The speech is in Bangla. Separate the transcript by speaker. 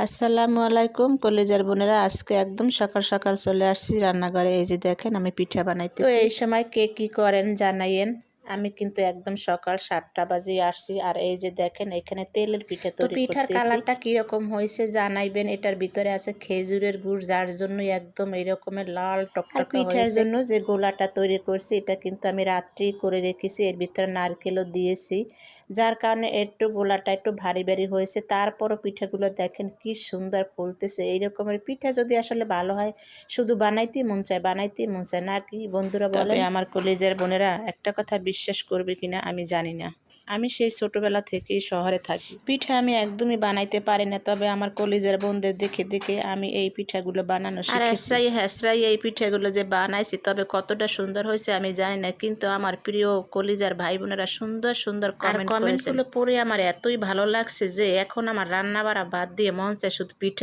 Speaker 1: আসসালামু আলাইকুম কলিজার বোনেরা, আজকে একদম সকাল সকাল চলে আসছি রান্নাঘরে। এই যে দেখেন আমি পিঠা বানাইতেছি। তো এই সময় কে কি করেন জানাইয়েন। আমি কিন্তু একদম সকাল 7টা বাজে আসছি। আর এই যে দেখেন এখানে তেলের পিঠা তৈরি করতেছি। পিঠার কালারটা কিরকম হয়েছে জানাইবেন। এটার ভিতরে আছে খেজুরের গুড়, যার জন্য একদম এইরকমের লাল টকটকা হয়েছে। পিঠার জন্য যে গোলাটা তৈরি করছি এটা কিন্তু আমি রাত্রি করে রেখেছি। এর ভিতরে নারকেলও দিয়েছি, যার কারণে একটু গোলাটা একটু ভারী ভারী হয়েছে। তারপরও পিঠাগুলো দেখেন কি সুন্দর ফুলতেছে। এই রকমের পিঠা যদি আসলে ভালো হয়, শুধু বানাইতেই মন চায়, বানাইতেই মন চায় না কি বন্ধুরা বলেন? আমার কলেজের বোনেরা, একটা কথা বিশ্বাস করবে কিনা আমি জানি না, আমি সেই ছোটবেলা থেকেই শহরে থাকি। পিঠা আমি একদমই বানাইতে পারি না, তবে আমার কলেজের বোনদের দেখে দেখে আমি এই পিঠাগুলো বানানো শিখেছি। আর হ্যাঁসরাই এই পিঠাগুলো যে বানাইছি, তবে কতটা সুন্দর হয়েছে আমি জানি না, কিন্তু আমার প্রিয় কলেজের ভাই বোনেরা সুন্দর সুন্দর কমেন্টগুলো পড়ে আমার এতই ভালো লাগছে যে এখন আমার রান্না বাড়া বাদ দিয়ে মন চায় শুধু পিঠা